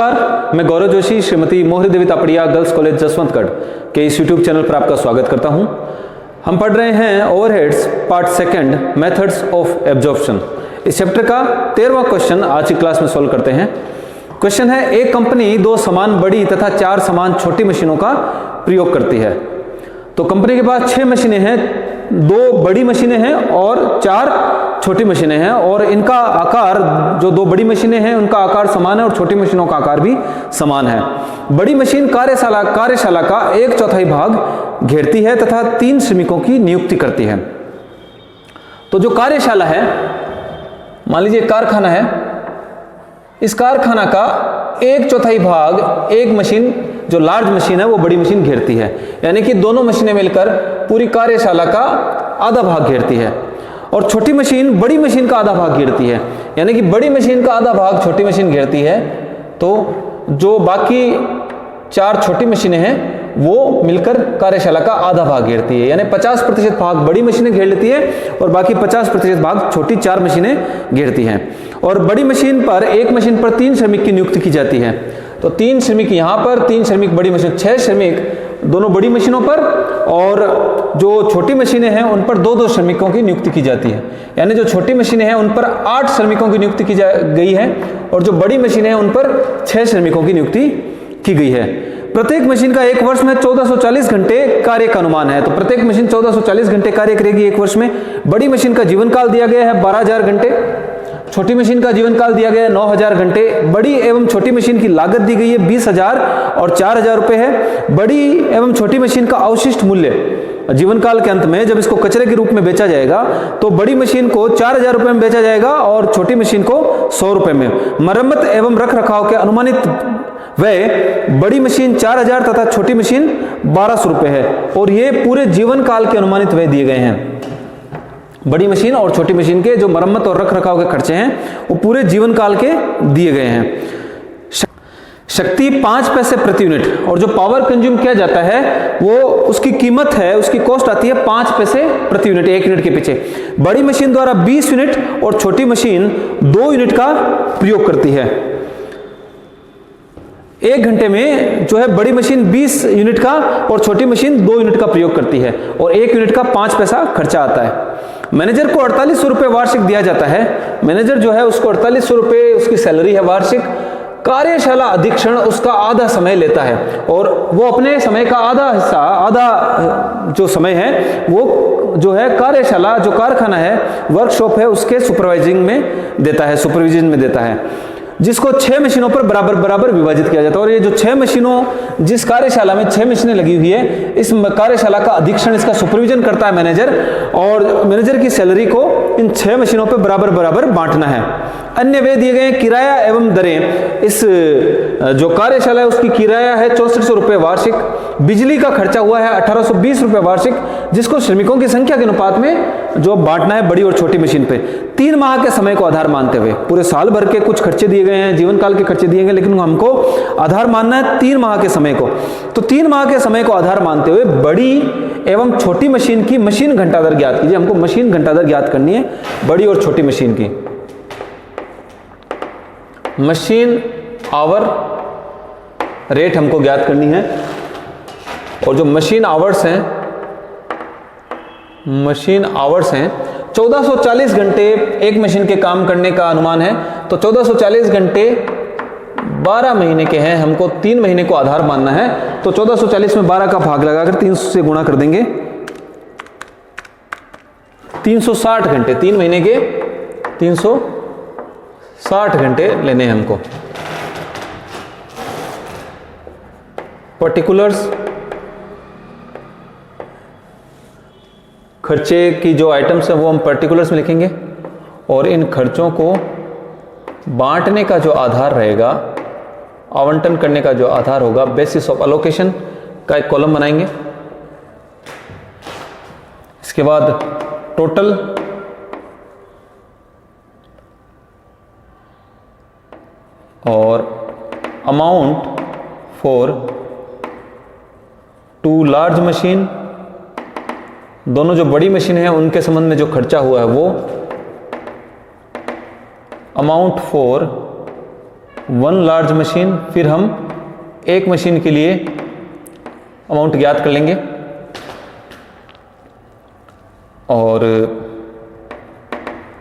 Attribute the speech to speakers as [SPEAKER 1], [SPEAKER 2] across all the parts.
[SPEAKER 1] नमस्कार, मैं गौरव जोशी श्रीमती मोहरी देवी तापड़िया गर्ल्स कॉलेज जसवंतगढ़ के इस यूट्यूब चैनल पर आपका स्वागत करता हूं। हम पढ़ रहे हैं overheads part second methods of absorption. इस चैप्टर का 13वां क्वेश्चन आज की क्लास में सॉल्व करते हैं। क्वेश्चन है, एक कंपनी 2 समान बड़ी तथा 4 समान छोटी मशीनों का प्रयोग करती है। तो कंपनी के पास 6 मशीनें हैं, 2 बड़ी मशीनें हैं और 4 छोटी मशीनें हैं, और इनका आकार, जो 2 बड़ी मशीनें हैं उनका आकार समान है और छोटी मशीनों का आकार भी समान है। बड़ी मशीन कार्यशाला का 1/4 भाग घेरती है तथा 3 श्रमिकों की नियुक्ति करती है। तो जो कार्यशाला है, मान लीजिए कारखाना है, इस कारखाना का 1/4 भाग एक मशीन, जो लार्ज मशीन है वो बड़ी मशीन घेरती है, यानी कि दोनों मशीनें मिलकर पूरी कार्यशाला का आधा भाग घेरती है। और छोटी मशीन बड़ी मशीन का आधा भाग घेरती है, यानी कि बड़ी मशीन का आधा भाग छोटी मशीन घेरती है। तो जो बाकी 4 छोटी मशीनें हैं वो मिलकर कार्यशाला का आधा भाग घेरती है, यानी 50% भाग बड़ी मशीनें घेर लेती है और बाकी 50% भाग छोटी 4 मशीनें घेरती हैं। और बड़ी मशीन पर, एक मशीन पर 3 श्रमिक की नियुक्ति की जाती है। तो 3 श्रमिक यहाँ पर, 3 श्रमिक बड़ी मशीन, 6 श्रमिक दोनों बड़ी मशीनों पर, और जो छोटी मशीनें हैं उन पर 2-2 श्रमिकों की नियुक्ति की जाती है। यानी जो छोटी मशीनें हैं उन पर 8 श्रमिकों की नियुक्ति की गई है और जो बड़ी मशीनें हैं उन पर 6 श्रमिकों की नियुक्ति की गई है। प्रत्येक मशीन का एक वर्ष में 1440 घंटे कार्य का अनुमान है। तो प्रत्येक मशीन 1440 घंटे कार्य करेगी एक वर्ष में। बड़ी मशीन का जीवन काल दिया गया है 12,000 घंटे, छोटी मशीन का जीवन काल दिया गया है 9,000 घंटे। बड़ी एवं छोटी मशीन की लागत दी गई है 20,000 और 4,000 रुपए है। बड़ी एवं छोटी मशीन का अवशिष्ट मूल्य जीवन काल के अंत में, जब इसको कचरे के रूप में बेचा जाएगा, तो बड़ी मशीन को 4,000 रुपए में बेचा जाएगा और छोटी मशीन को 100 रुपए में। मरम्मत एवं रख रखाव के अनुमानित व्यय बड़ी मशीन 4,000 तथा छोटी मशीन 1,200 रुपए है, और ये पूरे जीवन काल के अनुमानित व्यय दिए गए हैं। बड़ी मशीन और छोटी मशीन के जो मरम्मत और रख रखाव के खर्चे हैं वो पूरे जीवन काल के दिए गए हैं। शक्ति 5 पैसे प्रति यूनिट, और जो पावर कंज्यूम किया जाता है वो, उसकी कीमत है, उसकी कॉस्ट आती है 5 पैसे प्रति यूनिट, 1 यूनिट के पीछे। बड़ी मशीन द्वारा 20 यूनिट और छोटी मशीन 2 यूनिट का प्रयोग करती है। 1 घंटे में जो है बड़ी मशीन 20 यूनिट का और छोटी मशीन 2 यूनिट का प्रयोग करती है, और 1 यूनिट का 5 पैसा खर्चा आता है। मैनेजर को 4800 रुपये वार्षिक दिया जाता है। मैनेजर जो है उसको 4800 रुपये उसकी सैलरी है वार्षिक। कार्यशाला अधीक्षण उसका आधा समय लेता है, और वो अपने समय का आधा हिस्सा, आधा जो समय है वो जो है कार्यशाला, जो कारखाना है, वर्कशॉप है, उसके सुपरवाइजिंग में देता है, सुपरविजन में देता है, जिसको 6 मशीनों पर बराबर बराबर विभाजित किया जाता है। और ये जो 6 मशीनों, जिस कार्यशाला में 6 मशीनें लगी हुई है, इस कार्यशाला का अधीक्षण, इसका सुपरविजन करता है मैनेजर, और मैनेजर की सैलरी को इन 6 मशीनों पर बराबर बराबर बांटना है। अन्य व्यय दिए गए किराया एवं दरें। इस जो कार्यशाला है उसकी किराया है 6400 रुपये वार्षिक। बिजली का खर्चा हुआ है 1820 रुपये वार्षिक, जिसको श्रमिकों की संख्या के अनुपात में जो बांटना है बड़ी और छोटी मशीन पे। 3 माह के समय को आधार मानते हुए, पूरे साल भर के कुछ खर्चे दिए गए हैं, जीवन काल के खर्चे दिए गए, लेकिन हमको आधार मानना है 3 माह के समय को। तो 3 माह के समय को आधार मानते हुए बड़ी एवं छोटी मशीन की मशीन घंटा दर ज्ञात कीजिए। हमको मशीन घंटा दर ज्ञात करनी है बड़ी और छोटी मशीन की। मशीन आवर रेट हमको ज्ञात करनी है, और जो मशीन आवर्स हैं, मशीन आवर्स हैं 1440 घंटे एक मशीन के काम करने का अनुमान है। तो 1440 घंटे 12 महीने के हैं, हमको 3 महीने को आधार मानना है। तो 1440 में 12 का भाग लगाकर 300 से गुणा कर देंगे, 360 घंटे, 3 महीने के 360 घंटे लेने हैं हमको। पर्टिकुलर्स, खर्चे की जो आइटम्स हैं वो हम पर्टिकुलर्स में लिखेंगे, और इन खर्चों को बांटने का जो आधार रहेगा, आवंटन करने का जो आधार होगा, बेसिस ऑफ अलोकेशन का एक कॉलम बनाएंगे। इसके बाद टोटल, और अमाउंट फॉर 2 लार्ज मशीन, दोनों जो बड़ी मशीन है उनके संबंध में जो खर्चा हुआ है वो, अमाउंट फॉर 1 लार्ज मशीन, फिर हम एक मशीन के लिए अमाउंट ज्ञात कर लेंगे और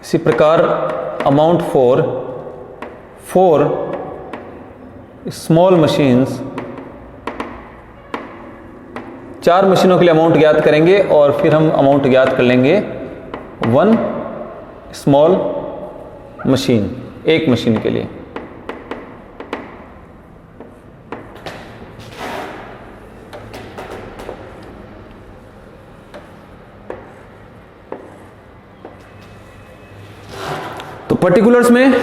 [SPEAKER 1] इसी प्रकार अमाउंट फॉर 4 स्मॉल मशीन्स, 4 मशीनों के लिए अमाउंट ज्ञात करेंगे और फिर हम अमाउंट ज्ञात कर लेंगे 1 स्मॉल मशीन, एक मशीन के लिए। तो पर्टिकुलर्स में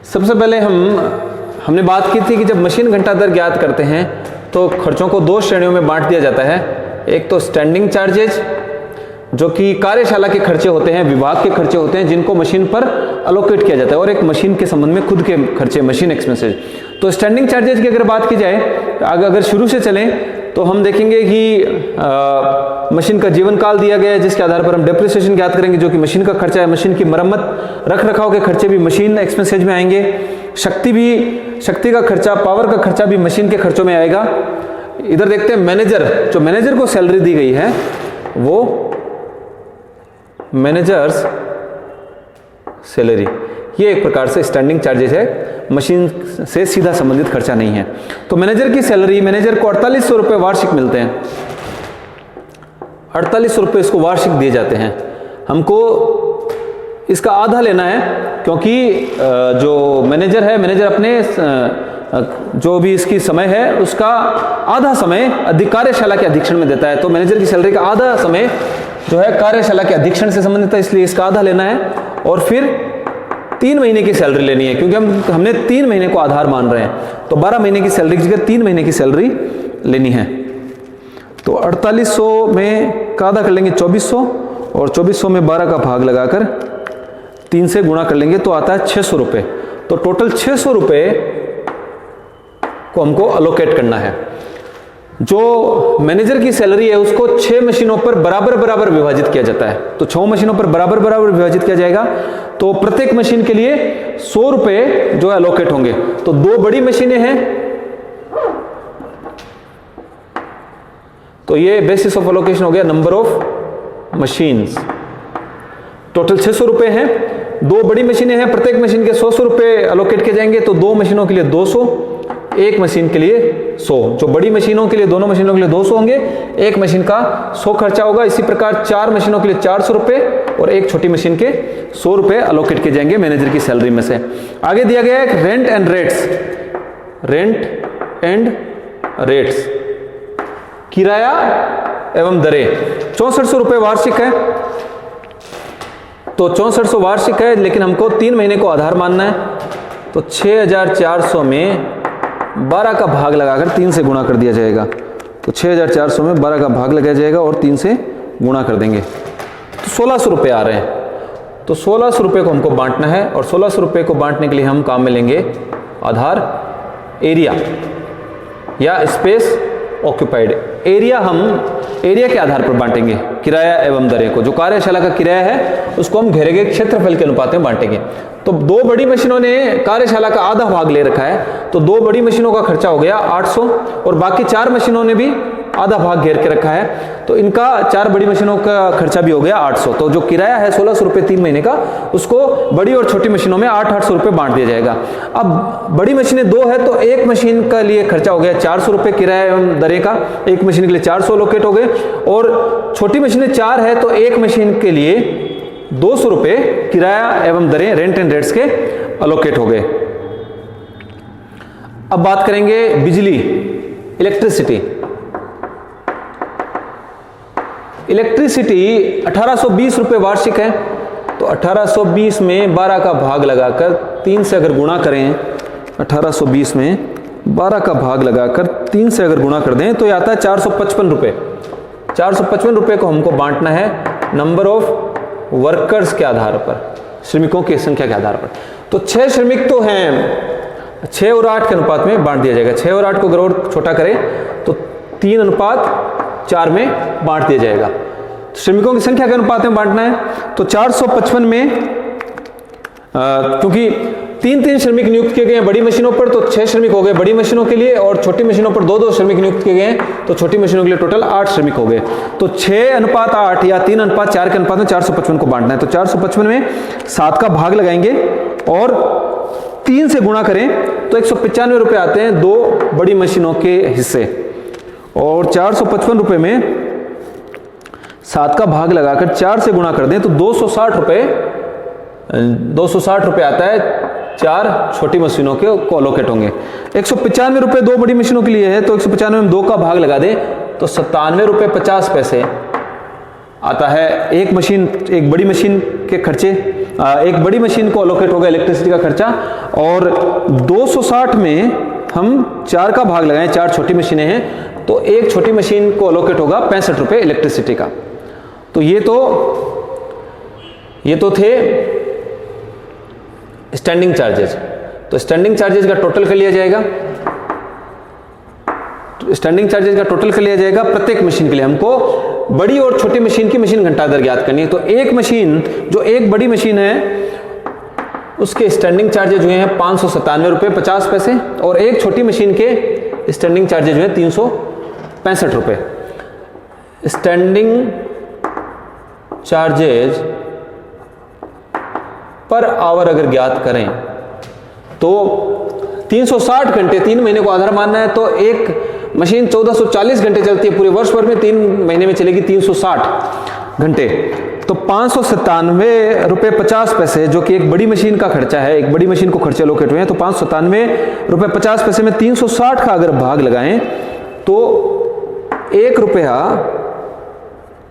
[SPEAKER 1] सबसे पहले हमने बात की थी कि जब मशीन घंटा दर ज्ञात करते हैं तो खर्चों को 2 श्रेणियों में बांट दिया जाता है। एक तो स्टैंडिंग चार्जेज, जो कि कार्यशाला के खर्चे होते हैं, विभाग के खर्चे होते हैं, जिनको मशीन पर अलोकेट किया जाता है, और एक मशीन के संबंध में खुद के खर्चे, मशीन एक्सपेंसेज। तो स्टैंडिंग चार्जेज की अगर बात की जाए, अगर शुरू से चलें तो हम देखेंगे कि मशीन का जीवन काल दिया गया है, जिसके आधार पर हम डेप्रिसिएशन ज्ञात करेंगे, जो कि मशीन का खर्चा है। मशीन की मरम्मत, रख रखाव के खर्चे भी मशीन एक्सपेंसेज में आएंगे। शक्ति का खर्चा, पावर का खर्चा भी मशीन के खर्चों में आएगा। इधर देखते हैं मैनेजर, जो मैनेजर को सैलरी दी गई है वो मैनेजर्स सैलरी, ये एक प्रकार से स्टैंडिंग चार्जेस है, मशीन से सीधा संबंधित खर्चा नहीं है। तो मैनेजर की सैलरी, मैनेजर को 4800 रुपये वार्षिक मिलते हैं, 4800 रुपये इसको वार्षिक दिए जाते हैं। हमको इसका आधा लेना है, क्योंकि जो मैनेजर है, मैनेजर अपने जो भी इसकी समय है उसका आधा समय कार्यशाला के अधीक्षण में देता है। तो मैनेजर की सैलरी का आधा समय जो है कार्यशाला के अधीक्षण से संबंधित है, इसलिए इसका आधा लेना है। और फिर 3 महीने की सैलरी लेनी है, क्योंकि हमने 3 महीने को आधार मान रहे हैं, तो 12 महीने की सैलरी की जगह 3 महीने की सैलरी लेनी है। तो 4800 में का आधा कर लेंगे 2400, और 2400 में 12 का भाग लगाकर 3 से गुणा कर लेंगे तो आता है 600 रुपये। तो टोटल 600 रुपये को हमको अलोकेट करना है। जो मैनेजर की सैलरी है उसको 6 मशीनों पर बराबर विभाजित किया जाता है। तो 6 मशीनों पर बराबर विभाजित किया जाएगा, तो प्रत्येक मशीन के लिए 100 रुपये जो है अलोकेट होंगे। तो 2 बड़ी मशीनें हैं, तो ये बेसिस ऑफ अलोकेशन हो गया नंबर ऑफ मशीन्स। टोटल 600 रुपये हैं, 2 बड़ी मशीनें हैं, प्रत्येक मशीन के 100 रुपये अलोकेट किए जाएंगे। तो 2 मशीनों के लिए 200, एक मशीन के लिए 100। जो बड़ी मशीनों के लिए, दोनों मशीनों के लिए 200 होंगे, एक मशीन का 100 खर्चा होगा। इसी प्रकार 4 मशीनों के लिए 400 रुपये और एक छोटी मशीन के 100 रुपये अलोकेट किए जाएंगे मैनेजर की सैलरी में से। आगे दिया गया है rent and rates, rent and rates, किराया एवं दरें। 6400 रुपये वार्षिक है, तो 6400 वार्षिक है, लेकिन हमको 3 महीने को आधार मानना है। तो 6400 में 12 का भाग लगाकर 3 से गुणा कर दिया जाएगा। तो 6400 में 12 का भाग लगाया जाएगा और 3 से गुणा कर देंगे, तो 1600 रुपये आ रहे हैं। तो 1600 रुपये को हमको बांटना है, और 1600 रुपये को बांटने के लिए हम काम में लेंगे आधार एरिया या स्पेस ऑक्यूपाइड। एरिया हम एरिया के आधार पर बांटेंगे किराया एवं दरें को। जो कार्यशाला का किराया है उसको हम घेरे गए क्षेत्रफल के अनुपात में बांटेंगे। तो 2 बड़ी मशीनों ने कार्यशाला का आधा भाग ले रखा है, तो 2 बड़ी मशीनों का खर्चा हो गया 800, और बाकी 4 मशीनों ने भी आधा भाग घेर के रखा है, तो इनका 4 बड़ी मशीनों का खर्चा भी हो गया 800। तो जो किराया है 1600 रुपये 3 महीने का, उसको बड़ी और छोटी मशीनों में 800 रुपये बांट दिया जाएगा। अब बड़ी मशीनें 2 है, तो एक मशीन का लिए खर्चा हो गया 400 रुपये किराया एवं दरें का, एक मशीन के लिए 400 लोकेट हो गए। और छोटी मशीनें 4 है, तो एक मशीन के लिए 200 रुपये किराया एवं दरें, रेंट एंड रेट्स के अलोकेट हो गए। अब बात करेंगे बिजली, इलेक्ट्रिसिटी। इलेक्ट्रिसिटी 1820 रुपये वार्षिक है, तो 1820 में 12 का भाग लगाकर 3 से अगर गुणा करें, 1820 में 12 का भाग लगाकर 3 से अगर गुणा कर दें तो ये आता है 455 रुपये। 455 रुपये को हमको बांटना है नंबर ऑफ वर्कर्स के आधार पर, श्रमिकों की संख्या के आधार पर। तो 6 श्रमिक तो हैं, 6 और 8 के अनुपात में बांट दिया जाएगा। 6 और 8 को अगर और छोटा करें तो 3:4 में बांट दिया जाएगा। श्रमिकों की संख्या के अनुपात में बांटना है, तो 455 में क्योंकि 3 श्रमिक नियुक्त किए गए हैं बड़ी मशीनों पर, तो 6 श्रमिक हो गए बड़ी मशीनों के लिए, और छोटी मशीनों पर 2-2 श्रमिक नियुक्त किए गए हैं, तो छोटी मशीनों के लिए टोटल 8 श्रमिक हो गए। तो 6:8 या 3:4 के अनुपात में 455 को बांटना है। तो 455 में 7 का भाग लगाएंगे और 3 से गुणा करें तो 195 रुपये आते हैं 2 बड़ी मशीनों के हिस्से, और 455 रुपये में 7 का भाग लगाकर 4 से गुणा कर दें तो 260 रुपये आता है 4 छोटी मशीनों के को अलोकेट होंगे। 195 रुपये 2 बड़ी मशीनों के लिए है, तो 195 में 2 का भाग लगा दें तो 97 रुपये 50 पैसे आता है एक बड़ी मशीन के खर्चे। एक बड़ी मशीन को अलोकेट होगा इलेक्ट्रिसिटी का खर्चा, और 260 में हम 4 का भाग लगाएं, 4 छोटी मशीनें हैं, तो एक छोटी मशीन को अलोकेट होगा 65 रुपये इलेक्ट्रिसिटी का। तो ये तो थे स्टैंडिंग चार्जेज। तो स्टैंडिंग चार्जेज का टोटल कर लिया जाएगा, प्रत्येक मशीन के लिए हमको बड़ी और छोटी मशीन की मशीन घंटा दर ज्ञात करनी है। तो एक मशीन जो एक बड़ी मशीन है उसके स्टैंडिंग चार्जेज हुए हैं 597 रुपये 50 पैसे, और एक छोटी मशीन के स्टैंडिंग चार्जेज हुए 365 रुपये। स्टैंडिंग चार्जेज पर आवर अगर ज्ञात करें तो 360 घंटे 3 महीने को आधार मानना है, तो एक मशीन 1440 घंटे चलती है पूरे वर्ष भर में, 3 महीने में चलेगी 360 घंटे। तो 597 रुपये 50 पैसे जो कि एक बड़ी मशीन का खर्चा है, एक बड़ी मशीन को खर्चे लोकेट हुए हैं, तो 597 रुपये 50 पैसे में 360 का अगर भाग लगाएं तो 1 रुपया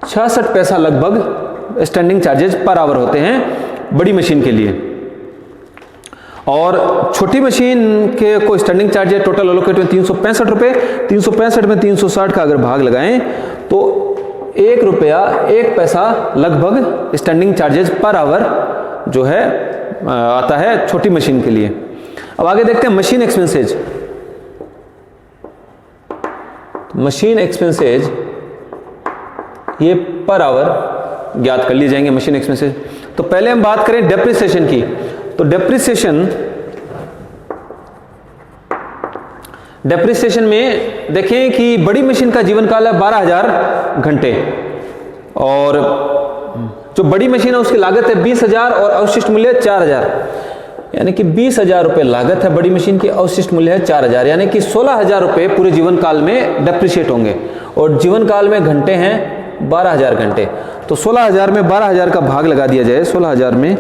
[SPEAKER 1] 66 पैसा लगभग स्टैंडिंग चार्जेज पर आवर होते हैं बड़ी मशीन के लिए। और छोटी मशीन के को स्टैंडिंग चार्जेज टोटल अलोकेट में 365 रुपये, 365 में 360 का अगर भाग लगाएं तो 1 रुपया 1 पैसा लगभग स्टैंडिंग चार्जेज पर आवर जो है आता है छोटी मशीन के लिए। अब आगे देखते हैं मशीन एक्सपेंसेज। मशीन एक्सपेंसेज ये पर आवर ज्ञात कर लिए जाएंगे मशीन एक्सपेंसेज। तो पहले हम बात करें डेप्रिसिएशन की। तो डेप्रिसिएशन में देखें कि बड़ी मशीन का जीवन काल है 12,000 घंटे, और जो बड़ी मशीन है उसकी लागत है 20,000 और अवशिष्ट मूल्य 4,000, यानी कि 20,000 रुपये लागत है बड़ी मशीन की, अवशिष्ट मूल्य है 4,000, यानी कि 16,000 रुपये पूरे जीवन काल में डेप्रिशिएट होंगे, और जीवन काल में घंटे हैं 12,000 घंटे। तो 16,000 में 12,000 का भाग लगा दिया जाए, 16,000 में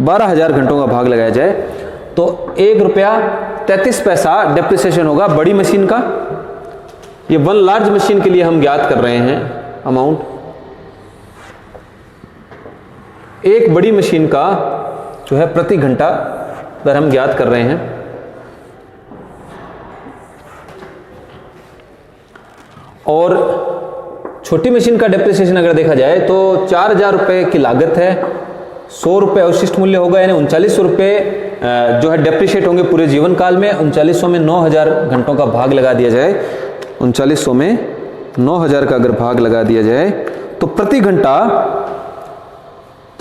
[SPEAKER 1] 12,000 घंटों का भाग लगाया जाए तो 1 रुपया 33 पैसा डेप्रिसिएशन होगा बड़ी मशीन का। ये वन लार्ज मशीन के लिए हम ज्ञात कर रहे हैं अमाउंट। एक बड़ी मशीन का जो है प्रति घंटा दर हम ज्ञात कर रहे हैं। और छोटी मशीन का डेप्रिसिएशन अगर देखा जाए तो 4,000 रुपये की लागत है, 100 रुपये अवशिष्ट मूल्य होगा, यानी 3900 रुपये जो है डेप्रिशिएट होंगे पूरे जीवन काल में। 3900 में 9,000 घंटों का भाग लगा दिया जाए, 3900 में 9,000 का अगर भाग लगा दिया जाए तो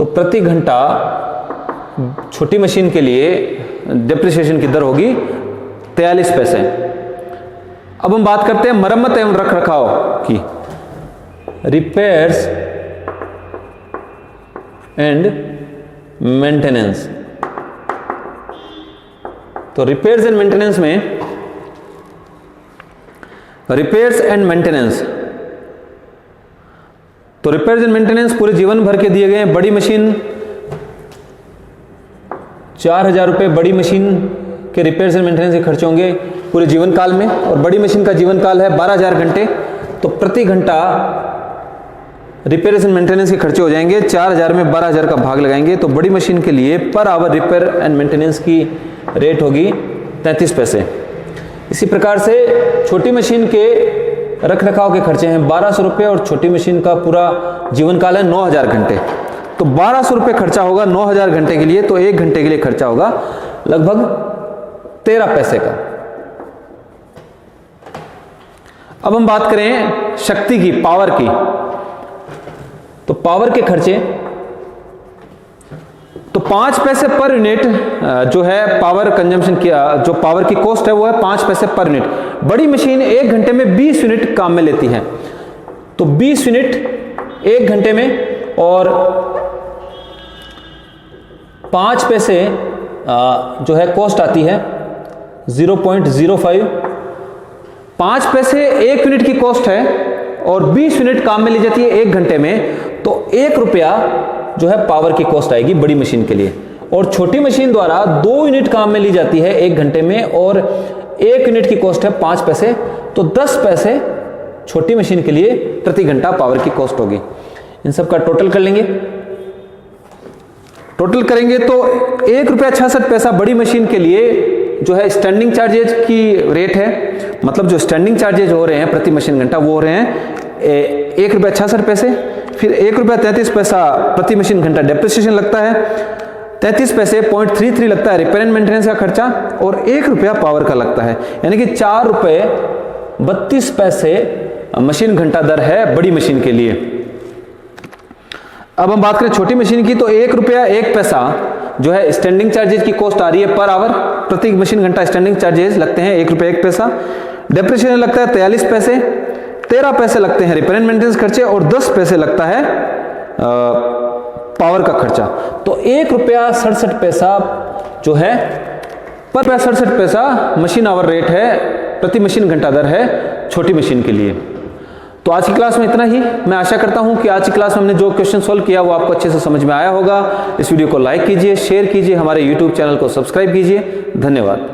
[SPEAKER 1] प्रति घंटा छोटी मशीन के लिए डेप्रिसिएशन की दर होगी 43 पैसे। अब हम बात करते हैं मरम्मत एवं रख रखाव की। Repairs and maintenance. तो रिपेयर्स एंड मेंटेनेंस में रिपेयर्स एंड मेंटेनेंस, तो रिपेयर्स एंड मेंटेनेंस पूरे जीवन भर के दिए गए हैं। बड़ी मशीन 4,000 रुपये बड़ी मशीन के रिपेयर्स एंड मेंटेनेंस के खर्चे होंगे पूरे जीवन काल में, और बड़ी मशीन का जीवन काल है 12,000 घंटे। तो प्रति घंटा रिपेयर्स एंड मेंटेनेंस के खर्चे हो जाएंगे, 4,000 में 12,000 का भाग लगाएंगे तो बड़ी मशीन के लिए per hour repair and maintenance की रेट होगी 33 पैसे। इसी प्रकार से छोटी मशीन के रख रखाव के खर्चे हैं 1,200 रुपये, और छोटी मशीन का पूरा जीवन काल है 9,000 घंटे। तो 1,200 रुपये खर्चा होगा 9,000 घंटे के लिए, तो 1 घंटे के लिए खर्चा होगा लगभग 13 पैसे का। अब हम बात करें शक्ति की, पावर की। तो पावर के खर्चे, तो 5 पैसे पर यूनिट जो है पावर कंजम्पशन की, जो पावर की कॉस्ट है वो है 5 पैसे पर यूनिट। बड़ी मशीन 1 घंटे में 20 यूनिट काम में लेती है, तो 20 यूनिट 1 घंटे में, और 5 पैसे जो है कॉस्ट आती है 0.05। 5 पैसे 1 यूनिट की कॉस्ट है और 20 यूनिट काम में ली जाती है 1 घंटे में, तो 1 रुपया जो है पावर की कॉस्ट आएगी बड़ी मशीन के लिए। और छोटी मशीन द्वारा 2 यूनिट काम में ली जाती है 1 घंटे में और 1 यूनिट की कॉस्ट है 5 पैसे, तो 10 पैसे छोटी मशीन के लिए प्रति घंटा पावर की कॉस्ट होगी। इन सब का टोटल कर लेंगे। टोटल करेंगे तो 1 रुपया 66 पैसा बड़ी मशीन के लिए जो है स्टैंडिंग चार्जेज की रेट है, मतलब जो स्टैंडिंग चार्जेज हो रहे हैं प्रति मशीन घंटा वो हो रहे हैं 1 रुपया 66 पैसे। फिर 1 रुपया 33 पैसा प्रति मशीन घंटा डेप्रिसिएशन लगता है, 33 पैसे 0.33 लगता है रिपेयर एंड मेंटेनेंस का खर्चा, और 1 रुपया पावर का लगता है, यानी कि 4 रुपये 32 पैसे मशीन घंटा दर है बड़ी मशीन के लिए। अब हम बात करें छोटी मशीन की, तो 1 रुपया 1 पैसा जो है स्टैंडिंग चार्जेज की कॉस्ट आ रही है पर आवर, प्रति मशीन घंटा स्टैंडिंग चार्जेज लगते हैं 1 रुपया 1 पैसा। डेप्रिसिएशन लगता है 43 पैसे, 13 पैसे लगते हैं रिपेयर एंड मेंटेनेंस खर्चे, और 10 पैसे लगता है पावर का खर्चा। तो 1 रुपया 67 पैसा जो है पर 67 पैसा मशीन आवर रेट है, प्रति मशीन घंटा दर है छोटी मशीन के लिए। तो आज की क्लास में इतना ही। मैं आशा करता हूं कि आज की क्लास में हमने जो क्वेश्चन सॉल्व किया वो आपको अच्छे से समझ में आया होगा। इस वीडियो को लाइक कीजिए, शेयर कीजिए, हमारे YouTube चैनल को सब्सक्राइब कीजिए। धन्यवाद।